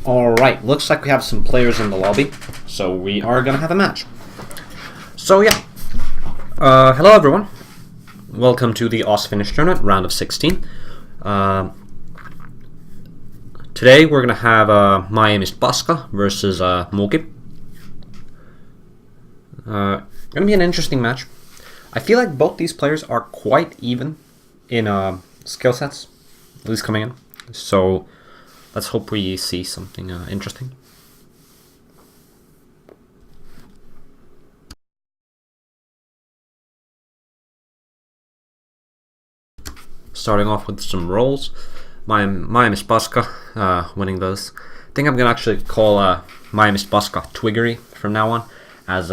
Alright, looks like we have some players in the lobby, so we are gonna have a match. So yeah, hello everyone. Welcome to the Finish tournament, round of 16. Today we're gonna have Aim Is Paska versus Muuki. Gonna be an interesting match. I feel like both these players are quite even in skill sets, at least coming in. So let's hope we see something interesting. Starting off with some rolls. Aim Is Paska, winning those. I think I'm gonna actually call Aim Is Paska Twiggery from now on, as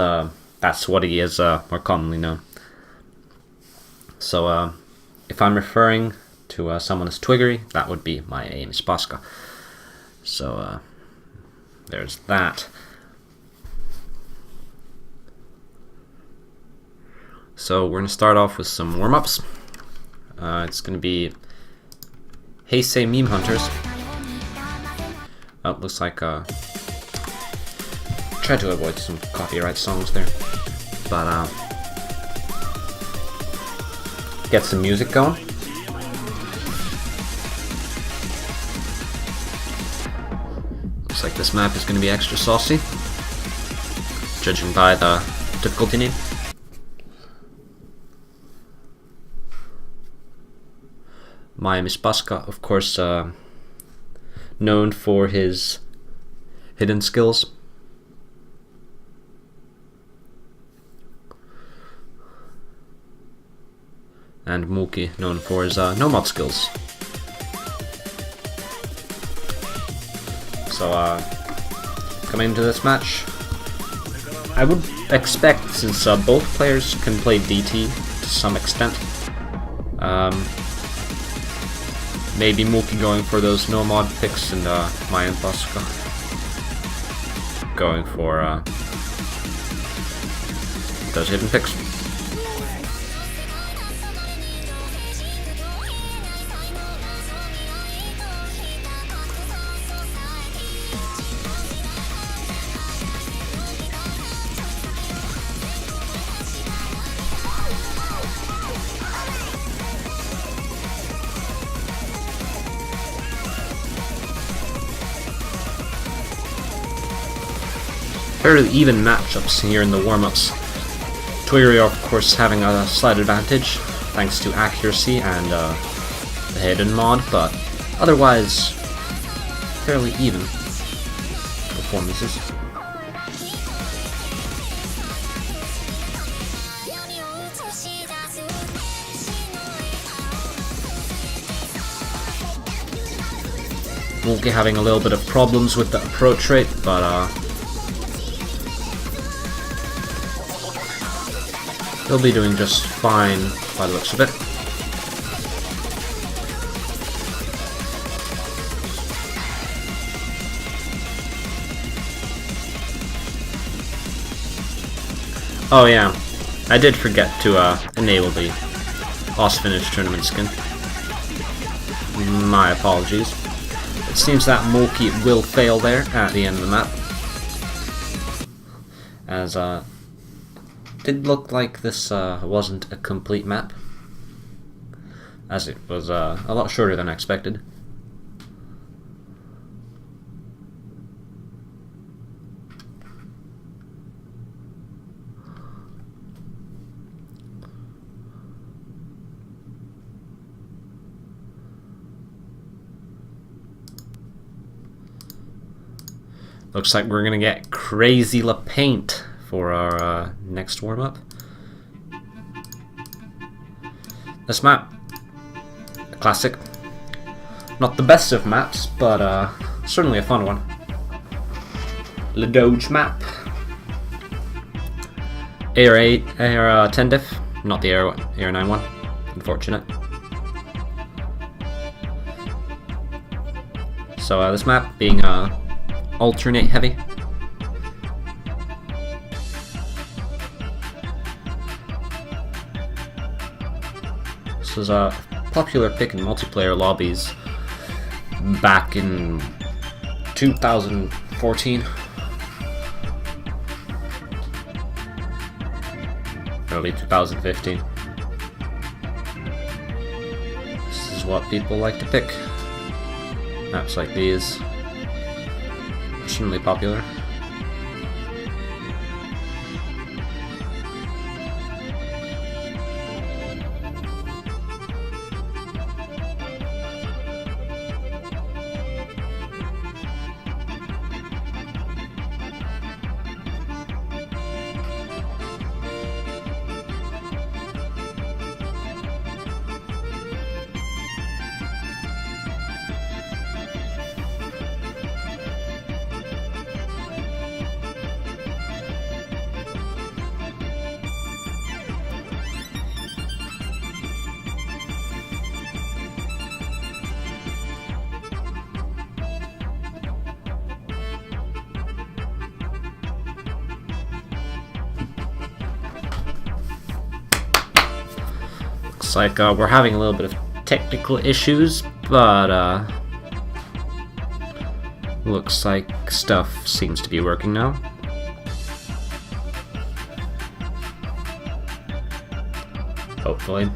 that's what he is more commonly known. So if I'm referring to someone as Twiggery, that would be Aim Is Paska. So there's that. So we're gonna start off with some warm-ups. It's gonna be Hey Say Meme Hunters. Oh, looks like tried to avoid some copyright songs there, but get some music going. Looks like this map is going to be extra saucy, judging by the difficulty name. Aim Is Paska, of course, known for his hidden skills. And Muuki, known for his no-mod skills. So, coming into this match, I would expect, since both players can play DT to some extent, maybe Muuki going for those no-mod picks and Aim Is Paska going for those hidden picks. Fairly even matchups here in the warm-ups. Twiggery, of course, having a slight advantage thanks to accuracy and the hidden mod, but otherwise fairly even performances. Muuki having a little bit of problems with the approach rate, but he'll be doing just fine by the looks of it. Oh yeah, I did forget to enable the Finish tournament skin. My apologies. It seems that Muuki will fail there at the end of the map, as did look like this wasn't a complete map, as it was a lot shorter than I expected. Looks like we're gonna get Crazy La Paint for our next warm-up. This map, a classic. Not the best of maps, but certainly a fun one. Le Doge map. AR 10 diff, not the AR 9 one. Unfortunate. So this map being alternate heavy. This was a popular pick in multiplayer lobbies back in 2014. Early 2015. This is what people like to pick. Maps like these. Extremely popular. Looks like we're having a little bit of technical issues, but looks like stuff seems to be working now. Hopefully.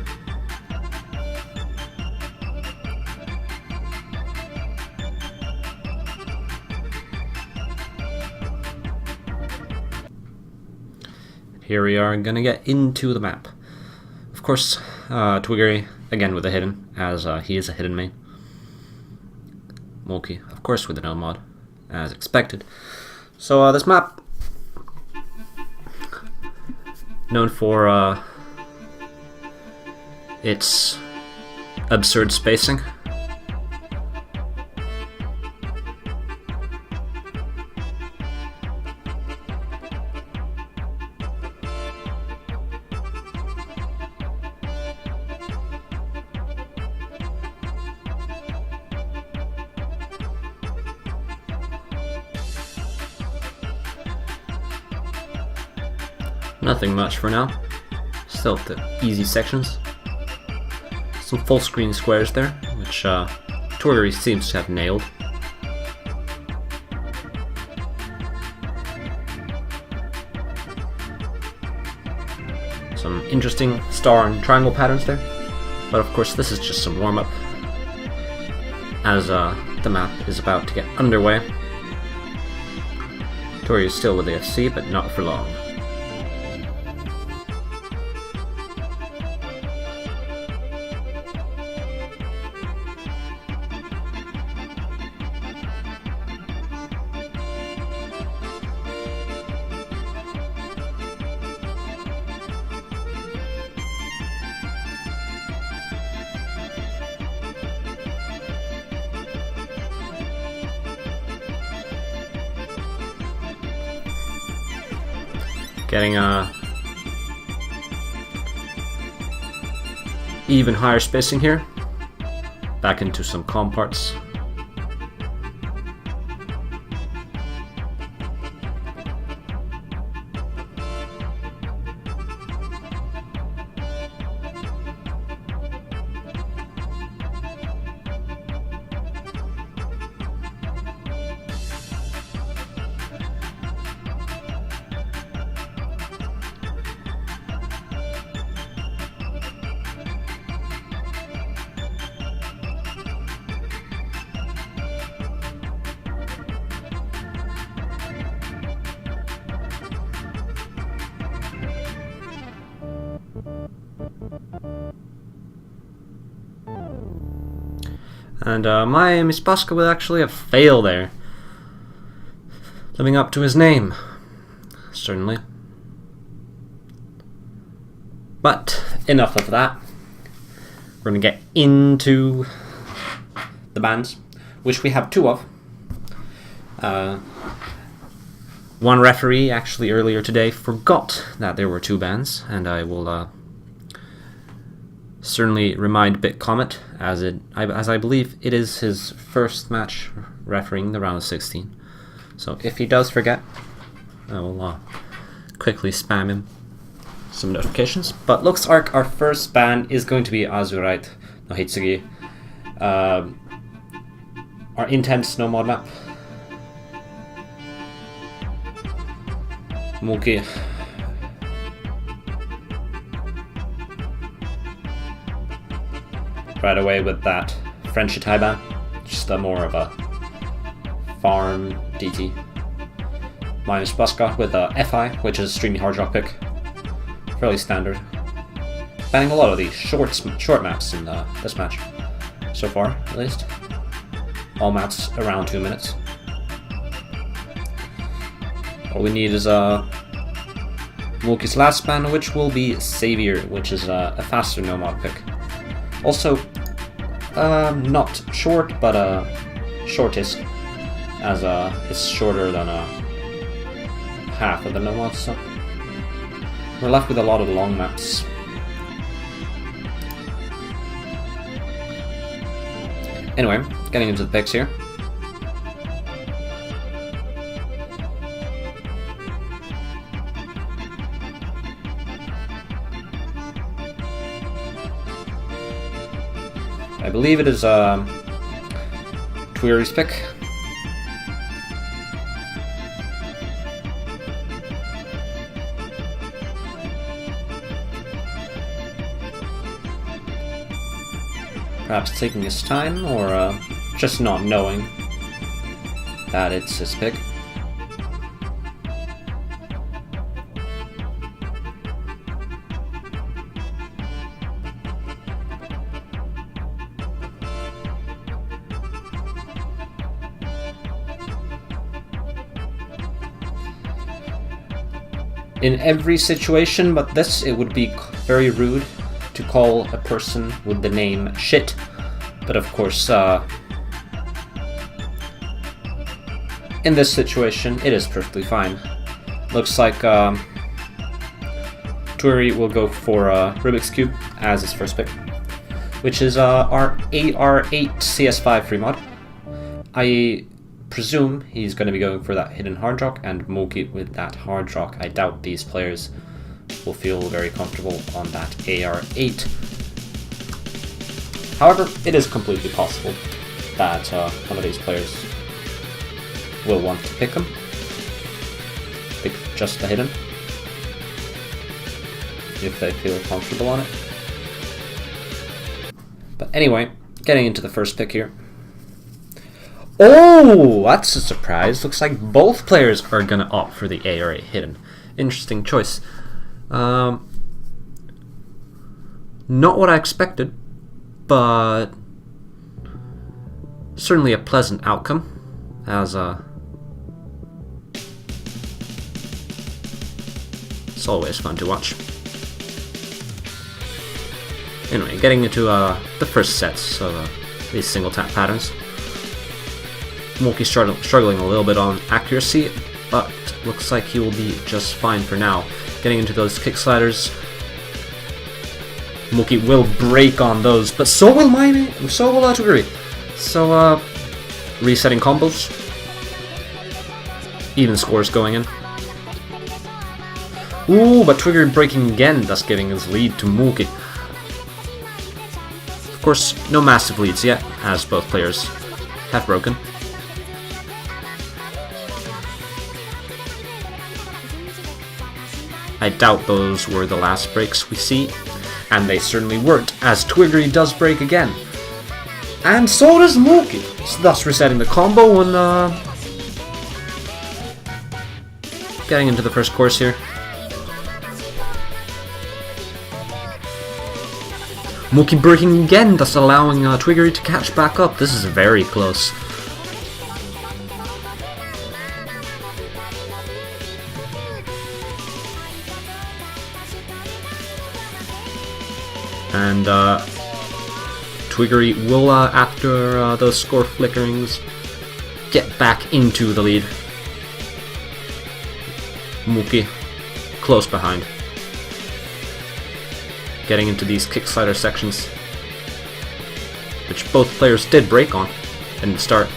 Here we are gonna get into the map. Of course, Twiggery, again with a hidden, as he is a hidden main. Muuki, of course, with a no mod, as expected. So this map, known for its absurd spacing. Nothing much for now. Still the easy sections. Some full screen squares there, which Twiggery seems to have nailed. Some interesting star and triangle patterns there. But of course this is just some warm-up, as the map is about to get underway. Twiggery is still with the FC, but not for long. Getting even higher spacing here. Back into some calm parts. And my Aim Is Paska will actually have failed there. Living up to his name, certainly. But enough of that. We're going to get into the bans, which we have two of. One referee actually earlier today forgot that there were two bans, and I will certainly remind BitComet, as I believe it is his first match refereeing the round of 16. So if he does forget, I will quickly spam him some notifications. But looks like our first ban is going to be Azurite no Hitsugi, our intense no mod map. Muuki. Right away with that French Taiban. Just more of a farm DT. Aim Is Paska with a FI, which is a streamy hard drop pick. Fairly standard. Banning a lot of these short maps in this match. So far, at least. All maps around 2 minutes. All we need is Muuki's last ban, which will be Savior, which is a faster no-mod pick. Also, not short, but shortest, as it's shorter than half of the no-mods, so we're left with a lot of long maps. Anyway, getting into the picks here. I believe it is Tweery's pick. Perhaps taking his time, or just not knowing that it's his pick. In every situation but this, it would be very rude to call a person with the name shit, but of course, in this situation, it is perfectly fine. Looks like Tweery will go for Rubik's Cube as his first pick, which is our AR8 CS5 free mod. I presume he's going to be going for that hidden hard rock, and Muuki with that hard rock. I doubt these players will feel very comfortable on that AR8. However, it is completely possible that one of these players will want to pick him. Pick just the hidden, if they feel comfortable on it. But anyway, getting into the first pick here. Oh, that's a surprise. Looks like both players are going to opt for the AR8 hidden. Interesting choice. Not what I expected, but certainly a pleasant outcome, as it's always fun to watch. Anyway, getting into the first sets of these single tap patterns. Muuki struggling a little bit on accuracy, but looks like he will be just fine for now. Getting into those kick sliders. Muuki will break on those, but so will Tweery. So, resetting combos. Even scores going in. Ooh, but Tweery breaking again, thus giving his lead to Muuki. Of course, no massive leads yet, as both players have broken. I doubt those were the last breaks we see, and they certainly weren't, as Tweery does break again. And so does Muuki, thus resetting the combo and getting into the first course here. Muuki breaking again, thus allowing Tweery to catch back up. This is very close. And Tweery will, after those score flickerings, get back into the lead. Muuki close behind. Getting into these kick slider sections, which both players did break on in the start.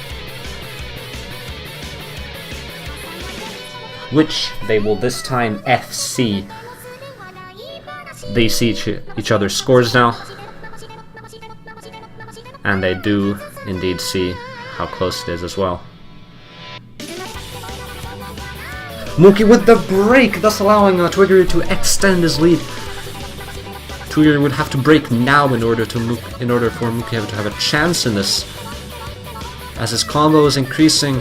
Which they will this time FC. They see each other's scores now, and they do indeed see how close it is as well. Muuki with the break, thus allowing Twiggery to extend his lead. Twiggery would have to break now in order for Muuki to have a chance in this. As his combo is increasing,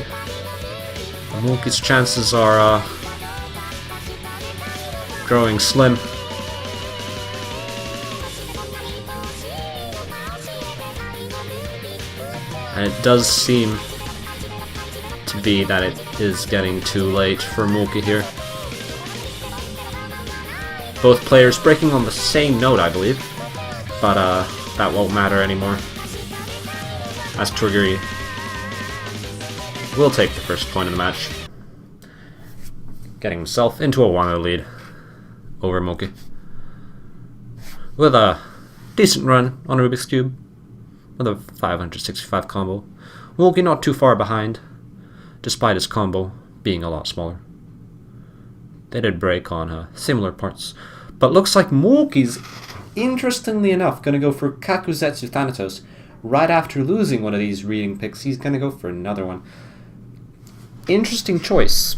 Muuki's chances are growing slim. And it does seem to be that it is getting too late for Muuki here. Both players breaking on the same note, I believe, but that won't matter anymore, as Twiggery will take the first point of the match, getting himself into a 1-0 lead over Muuki. With a decent run on Rubik's Cube, with a 565 combo. Muuki not too far behind, despite his combo being a lot smaller. They did break on similar parts, but looks like Muuki's, interestingly enough, going to go for Kakuzetsu Thanatos. Right after losing one of these reading picks, he's going to go for another one. Interesting choice,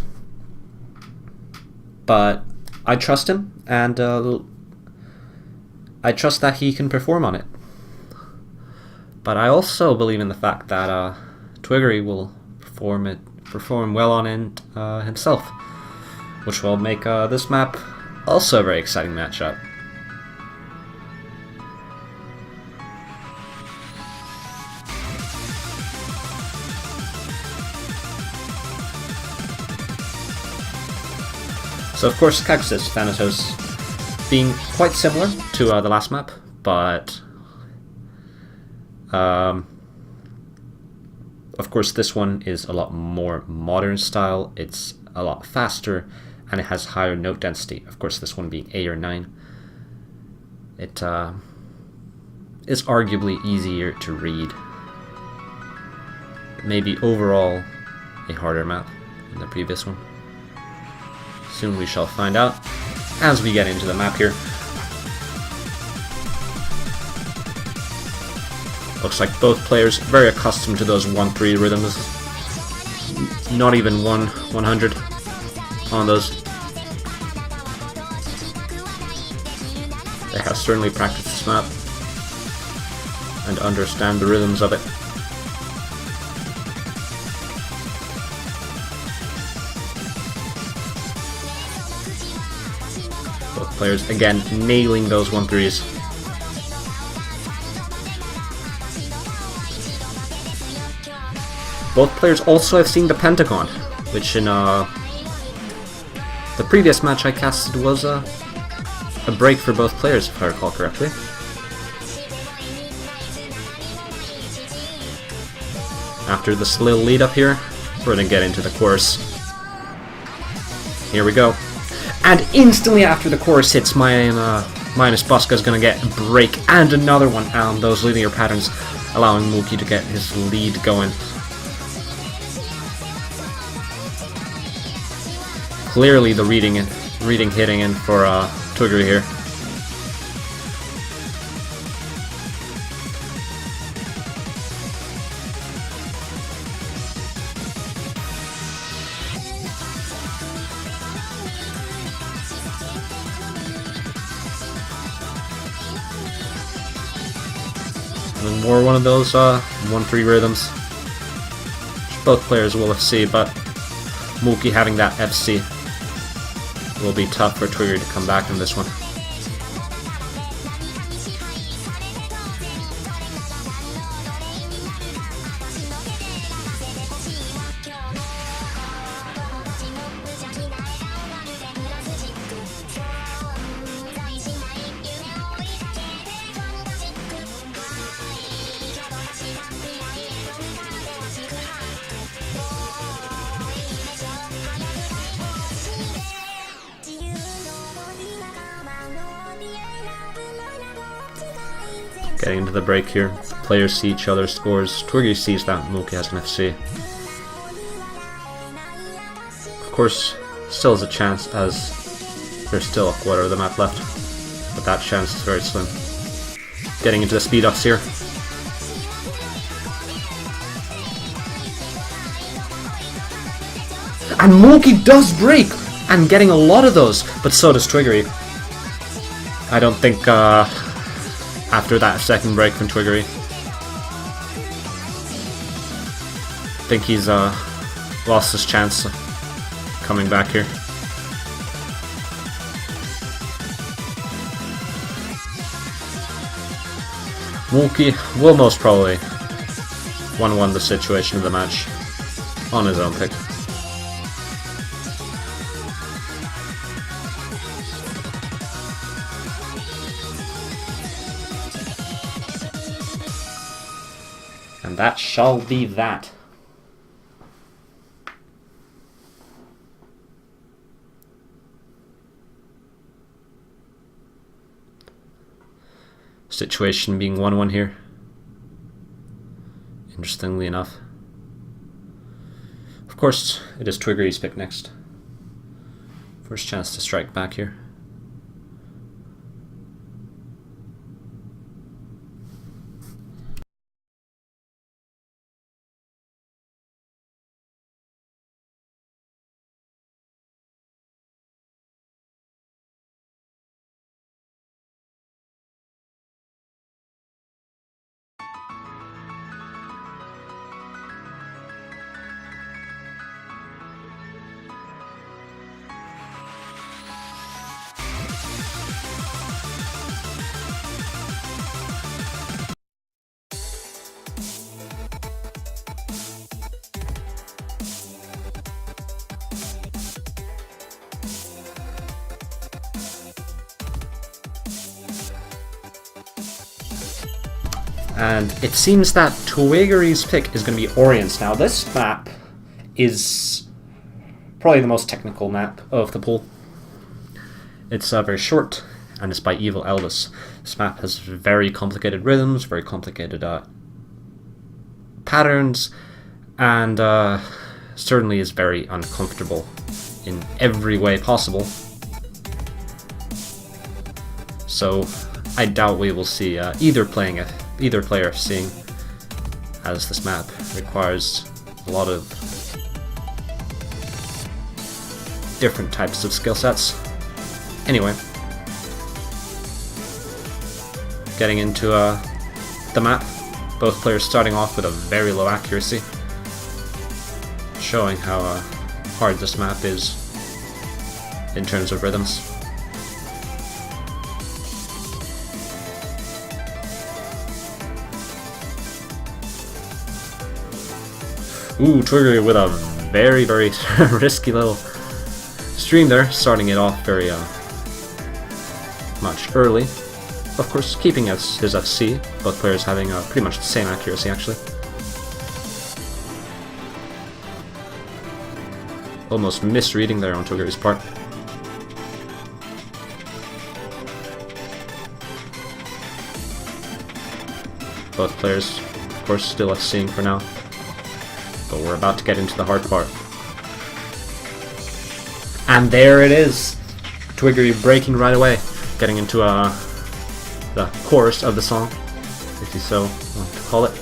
but I trust him, and I trust that he can perform on it. But I also believe in the fact that Twiggery will perform well on it himself, which will make this map also a very exciting matchup. So of course, Kakuzetsu Thanatos being quite similar to the last map, but of course this one is a lot more modern style, it's a lot faster, and it has higher note density. Of course this one being 8 or 9. It is arguably easier to read. Maybe overall a harder map than the previous one. Soon we shall find out as we get into the map here. Looks like both players very accustomed to those 1-3 rhythms. Not even 100 on those. They have certainly practiced this map and understand the rhythms of it. Both players again nailing those 1-3s. Both players also have seen the Pentagon, which in the previous match I casted was a break for both players, if I recall correctly. After this little lead up here, we're going to get into the chorus. Here we go. And instantly after the chorus hits, my Aim Is Paska is going to get a break and another one on those linear patterns, allowing Muuki to get his lead going. Clearly the reading hitting in for Twiggery here. And more one of those 1-3 rhythms, which both players will FC, but Muuki having that FC will be tough for Twiggery to come back in this one. Getting into the break here, the players see each other's scores. Twiggery sees that Muuki has an FC. Of course, still has a chance as there's still a quarter of the map left, but that chance is very slim. Getting into the speed ups here. And Muuki does break! And getting a lot of those, but so does Twiggery. I don't think after that second break from Twiggery, I think he's lost his chance of coming back here. Muuki will most probably 1-1 the situation of the match on his own pick. And that shall be that. Situation being 1-1 here. Interestingly enough. Of course, it is Twiggery's pick next. First chance to strike back here. And it seems that Twiggery's pick is going to be Orient's. Now, this map is probably the most technical map of the pool. It's very short, and it's by Evil Elvis. This map has very complicated rhythms, very complicated patterns, and certainly is very uncomfortable in every way possible. So I doubt we will see either player seeing, as this map requires a lot of different types of skill sets. Anyway, getting into the map, both players starting off with a very low accuracy, showing how hard this map is in terms of rhythms. Ooh, Twiggery with a very, very risky little stream there, starting it off very much early. Of course, keeping his FC, both players having pretty much the same accuracy actually. Almost misreading there on Twiggery's part. Both players, of course, still FCing for now. But we're about to get into the hard part. And there it is! Twiggery breaking right away, getting into the chorus of the song, if you so want to call it.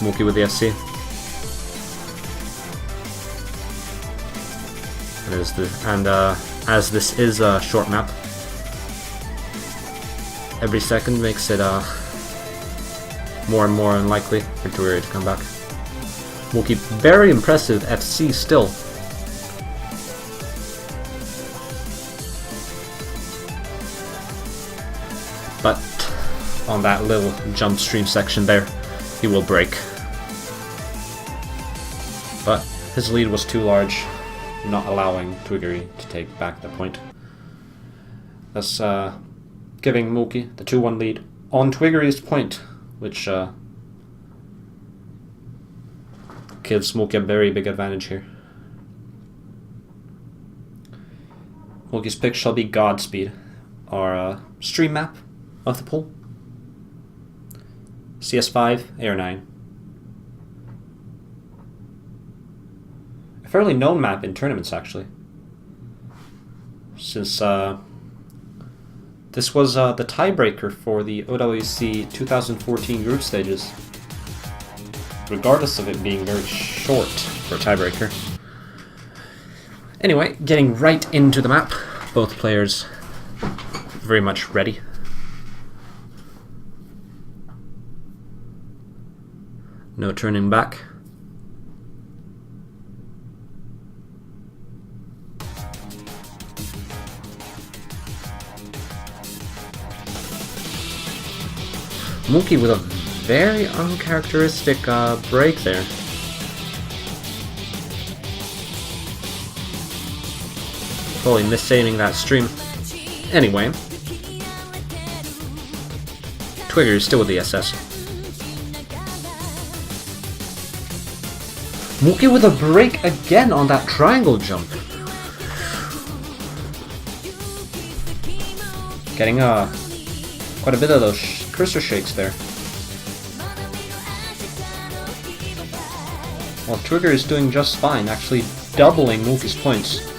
Muuki with the SC. And as this is a short map, every second makes it more and more unlikely for Twiggery to come back. Muuki, very impressive FC still. But on that little jump stream section there, he will break. But his lead was too large, not allowing Twiggery to take back the point. Thus giving Muuki the 2-1 lead on Twiggery's point, which gives Muuki a very big advantage here. Muuki's pick shall be Godspeed, our stream map of the pool. CS5, Air 9. A fairly known map in tournaments, actually. Since this was the tiebreaker for the OWC 2014 group stages, regardless of it being very short for a tiebreaker. Anyway, getting right into the map. Both players very much ready. No turning back. Muuki with a very uncharacteristic break there. Probably misaiming that stream. Anyway. Twigger is still with the SS. Muuki with a break again on that triangle jump. Getting quite a bit of those cursor shakes there. Well, Twigger is doing just fine, actually doubling Muuki's points.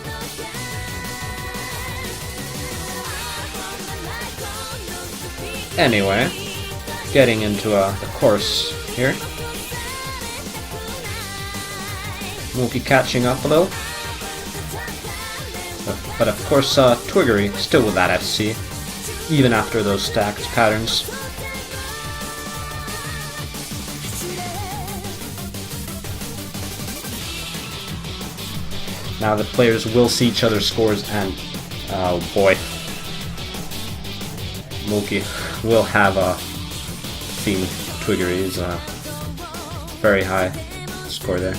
Anyway, getting into the course here. Muuki catching up a little. But of course, Twiggery still with that FC, even after those stacked patterns. Now the players will see each other's scores and, oh boy, Muuki will have seen Twiggery's very high score there.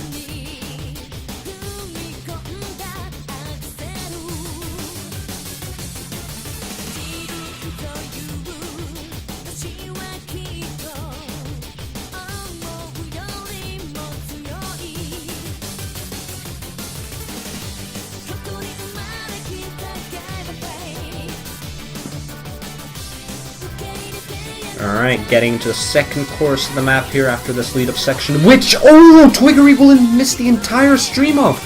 Alright, getting to the second course of the map here after this lead-up section, which, oh, Twiggery will miss the entire stream of,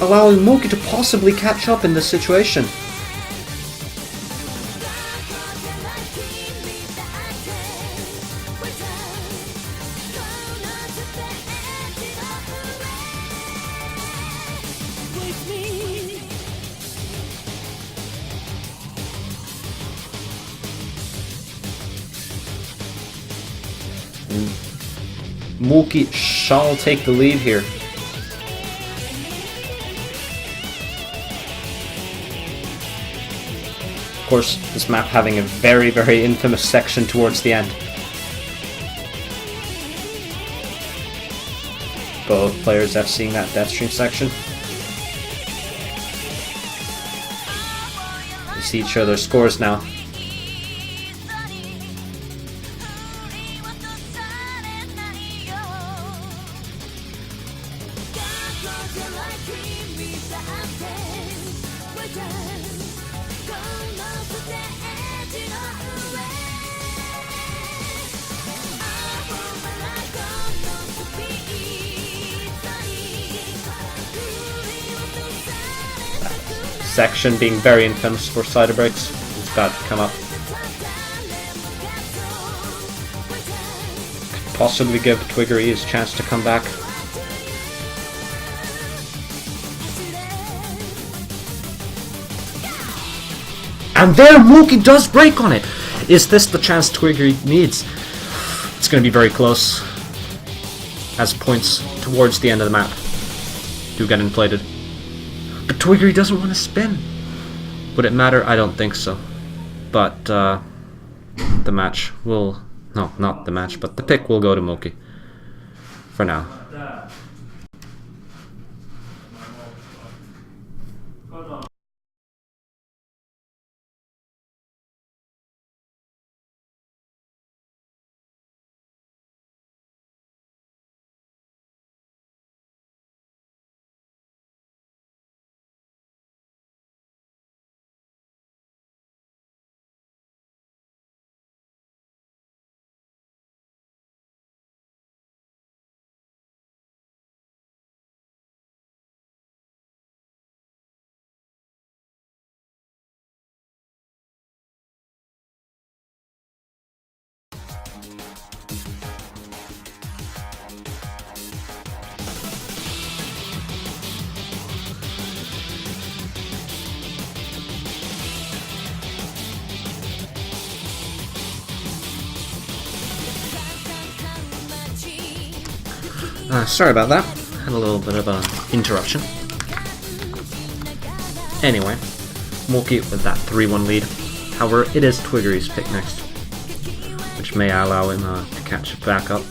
allowing Muuki to possibly catch up in this situation. Muuki shall take the lead here. Of course, this map having a very, very infamous section towards the end. Both players FCing that Deathstream section. You see each other's scores now. Section being very infamous for cider breaks. It's got to come up. Could possibly give Twiggery his chance to come back. And there, Muuki does break on it! Is this the chance Twiggery needs? It's going to be very close, as points towards the end of the map do get inflated. But Twiggery doesn't want to spin. Would it matter? I don't think so. But the match will... No, not the match, but the pick will go to Muuki. For now. Sorry about that. Had a little bit of an interruption. Anyway, Muuki with that 3-1 lead. However, it is Twiggery's pick next, which may allow him to catch back up.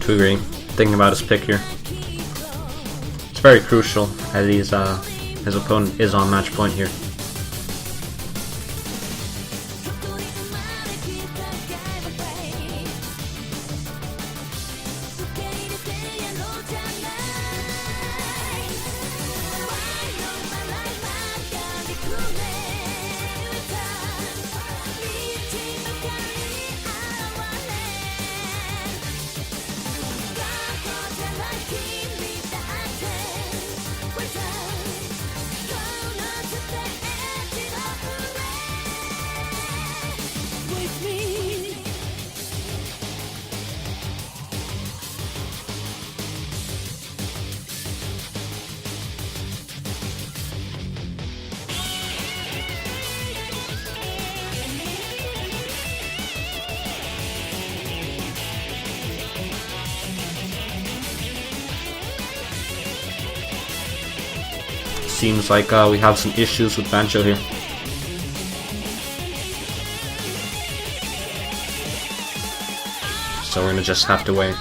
Twiggery thinking about his pick here. It's very crucial as his opponent is on match point here. Seems like we have some issues with Bancho here. So we're gonna just have to wait.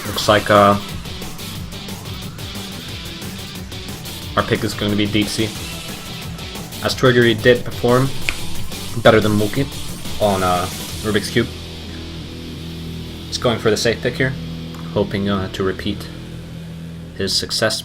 Looks like our pick is going to be Deep Sea, as Twiggery did perform better than Muuki on Rubik's Cube. He's going for the safe pick here, hoping to repeat his success.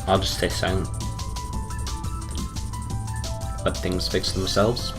I'll just stay silent. Let things fix themselves.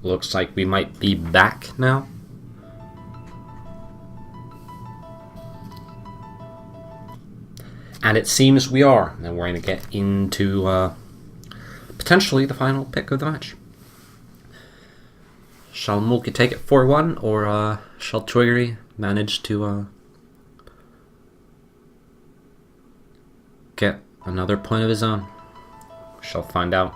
Looks like we might be back now. And it seems we are. And we're going to get into potentially the final pick of the match. Shall Muuki take it 4-1, or shall Twiggery manage to get another point of his own? Shall find out.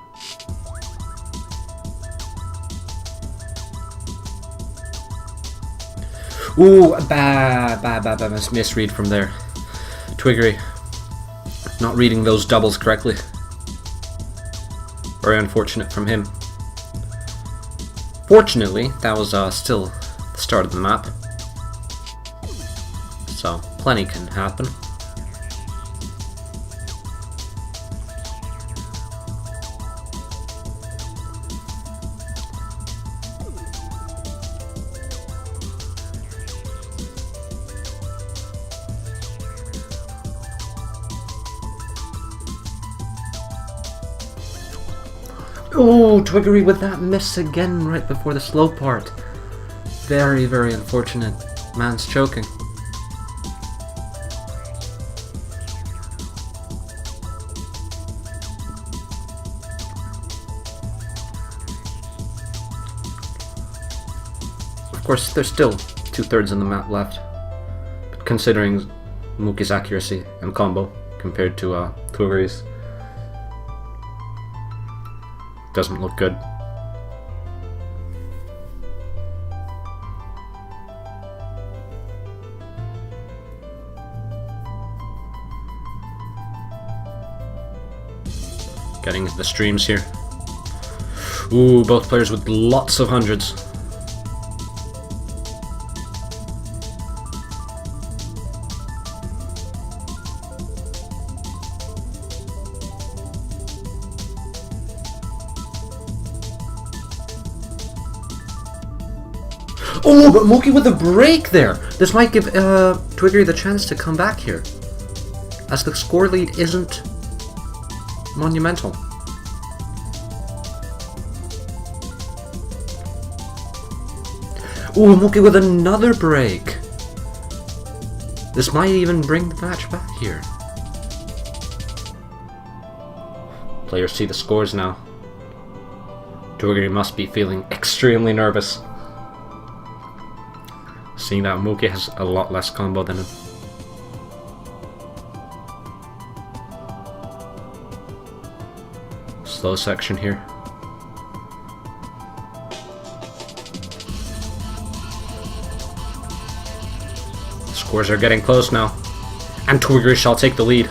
Ooh, bad misread from there. Twiggery not reading those doubles correctly. Very unfortunate from him. Fortunately, that was still the start of the map, so plenty can happen. Oh, Twiggery with that miss again right before the slow part. Very, very unfortunate. Man's choking. Of course, there's still 2/3 of the map left. But considering Muuki's accuracy and combo compared to Twiggery's, doesn't look good. Getting into the streams here. Ooh, both players with lots of hundreds. Oh, but Muuki with a break there! This might give Twiggery the chance to come back here, as the score lead isn't monumental. Oh, Muuki with another break! This might even bring the match back here. Players see the scores now. Twiggery must be feeling extremely nervous, seeing that Muuki has a lot less combo than him. Slow section here. Scores are getting close now, and Twiggery shall take the lead.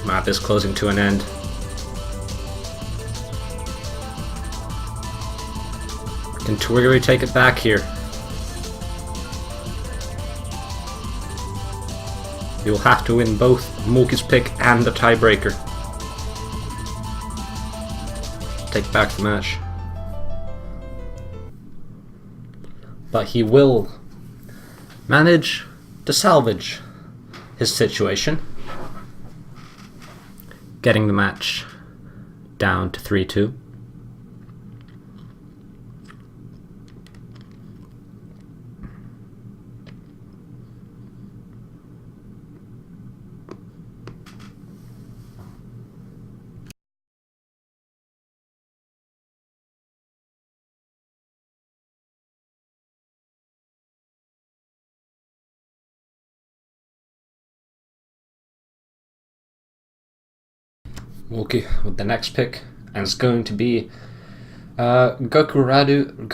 Map is closing to an end. Can Twiggery take it back here? He will have to win both Muuki's pick and the tiebreaker. Take back the match. But he will manage to salvage his situation, getting the match down to 3-2. Muuki with the next pick, and it's going to be Gokuraku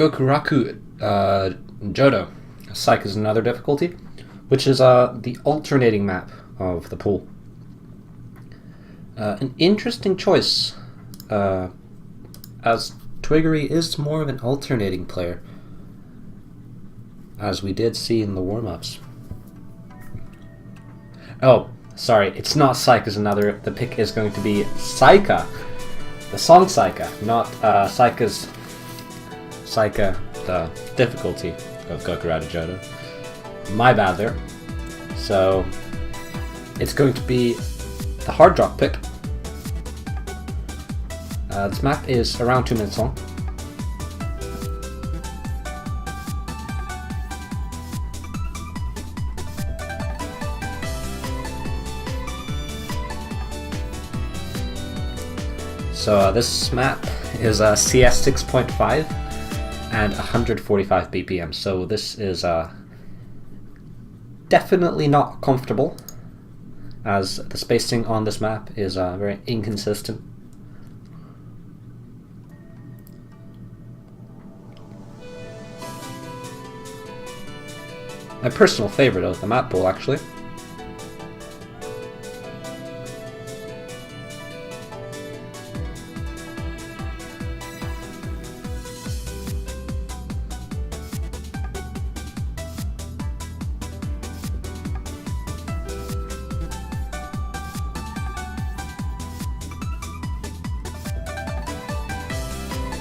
Jodo. Psych is another difficulty, which is the alternating map of the pool. An interesting choice, as Twiggery is more of an alternating player, as we did see in the warm-ups. Oh, sorry, it's not Psych is another. The pick is going to be Psyka, the song Psyka, not Psyka's Psyka, the difficulty of Gokuraku Jodo. My bad there. So it's going to be the hard drop pick. This map is around 2 minutes long. So this map is CS 6.5 and 145 BPM. So this is definitely not comfortable, as the spacing on this map is very inconsistent. My personal favorite of the map pool, actually.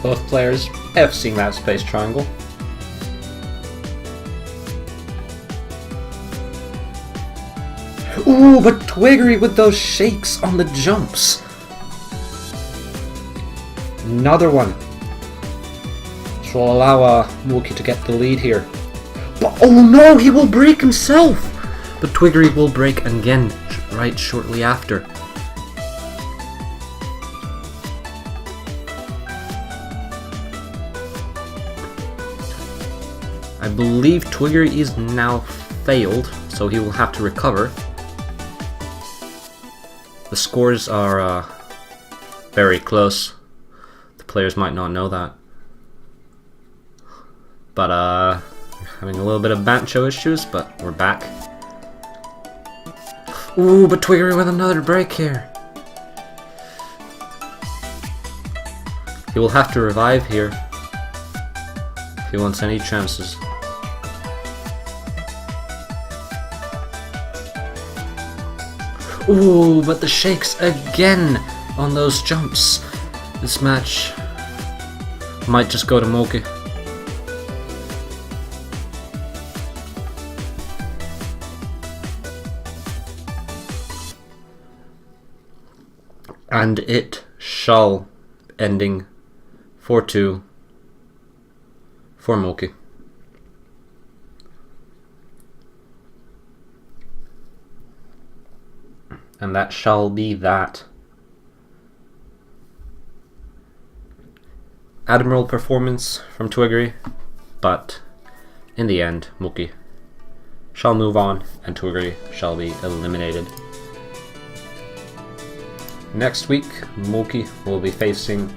Both players have seen that space triangle. Ooh, but Twiggery with those shakes on the jumps. Another one. Which will allow Muuki to get the lead here. But oh no, he will break himself! But Twiggery will break again right shortly after. I believe Twiggery is now failed, so he will have to recover. The scores are very close. The players might not know that. But having a little bit of Bancho issues, but we're back. Ooh, but Twiggery with another break here. He will have to revive here if he wants any chances. Ooh, but the shakes again on those jumps. This match might just go to Muuki. And it shall, ending 4-2 for Muuki. And that shall be that. Admiral performance from Twiggery, but in the end, Muuki shall move on and Twiggery shall be eliminated. Next week, Muuki will be facing...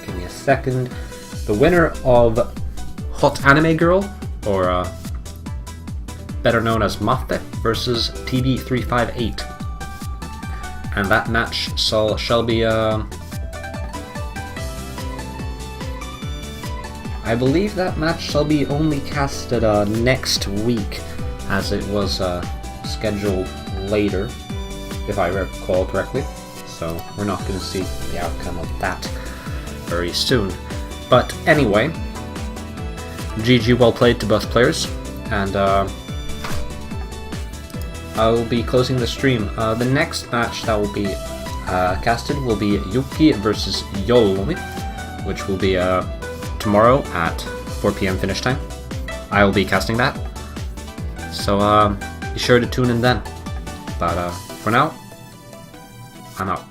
give me a second. The winner of Hot Anime Girl, or better known as Mafte, versus TB358. And that match shall be I believe that match shall be only casted next week, as it was scheduled later, if I recall correctly. So we're not going to see the outcome of that very soon. But anyway, GG, well played to both players, and I will be closing the stream. The next match that will be casted will be Yuki versus Yolomi, which will be tomorrow at 4 PM Finnish time. I will be casting that, so be sure to tune in then. But for now, I'm out.